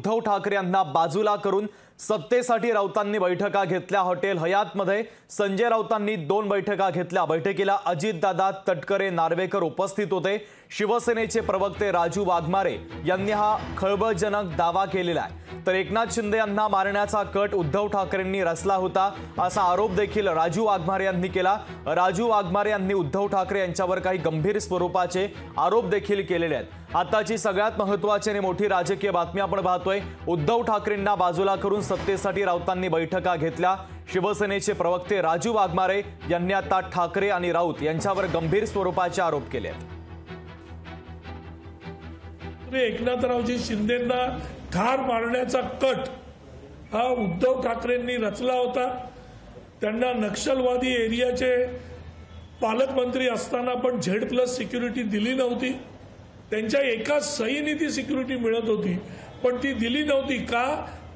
उद्धव ठाकरे यांना बाजूला करून सत्तेसाठी राऊतांनी बैठका घेतल्या। हॉटेल हयातमध्ये संजय राऊतांनी 2 बैठका घेतल्या। बैठकीला अजितदादा, तटकरे, नार्वेकर उपस्थित होते। शिवसेनेचे प्रवक्ते राजू वाघमारे यांनी हा खळबळजनक दावा केलेला आहे। तर एकनाथ शिंदे यांना मारण्याचा कट उद्धव ठाकरेंनी रचला होता असा आरोप देखील राजू वाघमारे यांनी केला। राजू वाघमारे यांनी उद्धव ठाकरे यांच्यावर काही गंभीर स्वरूपाचे आरोप देखील केलेले आहेत। आताची सगळ्यात महत्त्वाची आणि मोठी राजकीय बातमी आपण पाहतोय। उद्धव ठाकरेंना बाजूला करून सत्तेसाठी राऊतांनी बैठका घेतल्या। शिवसेनेचे प्रवक्ते राजू वाघमारे यांनी आता ठाकरे आणि राऊत यांच्यावर गंभीर स्वरूपाचे आरोप केले आहेत। एकनाथरावजी शिंदेंना ठार मारण्याचा कट हा उद्धव ठाकरेंनी रचला होता। त्यांना नक्षलवादी एरियाचे पालकमंत्री असताना पण Z+ सिक्युरिटी दिली नव्हती। त्यांच्या एका सहीने ती सिक्युरिटी मिळत होती, पण ती दिली नव्हती का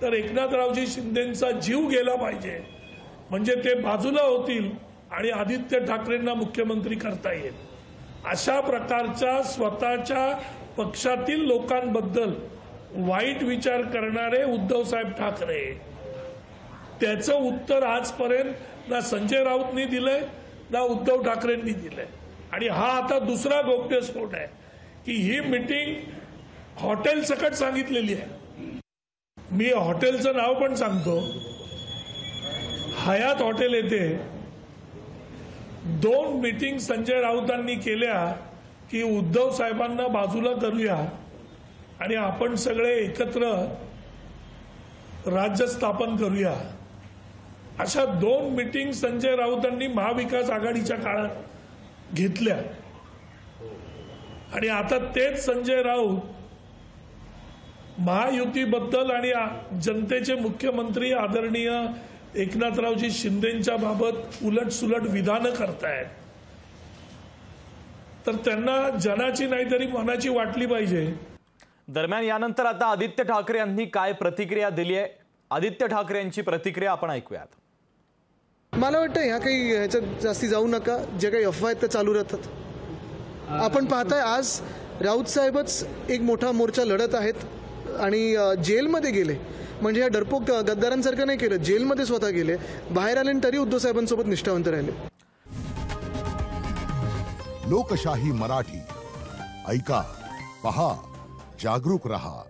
तर एकनाथरावजी शिंदेंचा जीव गेला पाहिजे, म्हणजे ते बाजूला होतील आणि आदित्य ठाकरेंना मुख्यमंत्री करता येईल। अशा प्रकारच्या स्वतःच्या पक्षातील लोकांबद्दल वाईट विचार करणारे उद्धव साहेब ठाकरे, त्याचं उत्तर आजपर्यंत ना संजय राऊतनी दिलंय ना उद्धव ठाकरेंनी दिलंय। आणि हा आता दुसरा गौप्यस्फोट आहे की ही मीटिंग हॉटेल सकट सांगितलेली आहे। मी हॉटेलचं नाव पण सांगतो, हयात हॉटेल येथे 2 मीटिंग संजय राऊतांनी केल्या की उद्धव साहेबांना बाजूला करूया आणि आपण सगळे एकत्र राज्य स्थापन करूया। अशा 2 मीटिंग संजय राऊतांनी महाविकास आघाडीच्या काळात घेतल्या आणि आता तेच संजय राऊत महायुतीबद्दल आणि जनतेचे मुख्यमंत्री आदरणीय एकनाथरावजी शिंदेंच्या बाबत उलटसुलट विधानं करतायत। तर त्यांना जनाची नाही तरी मनाची वाटली पाहिजे। दरम्यान यानंतर आता आदित्य ठाकरे यांनी काय प्रतिक्रिया दिली आहे, आदित्य ठाकरे यांची प्रतिक्रिया आपण ऐकूयात। मला वाटतं ह्या काही ह्याच्यात जास्ती जाऊ नका, जे काही अफवा आहेत ते चालू राहतात। आपण पाहताय आज राऊत साहेबच एक मोठा मोर्चा लढत आहेत आणि जेलमध्ये गेले, म्हणजे या डरपोक गद्दारांसारखं नाही केलं, जेलमध्ये स्वतः गेले, बाहेर आले तरी उद्धव साहेबांसोबत निष्ठावंत राहिले। लोकशाही मराठी ऐका, पहा, जागरूक रहा।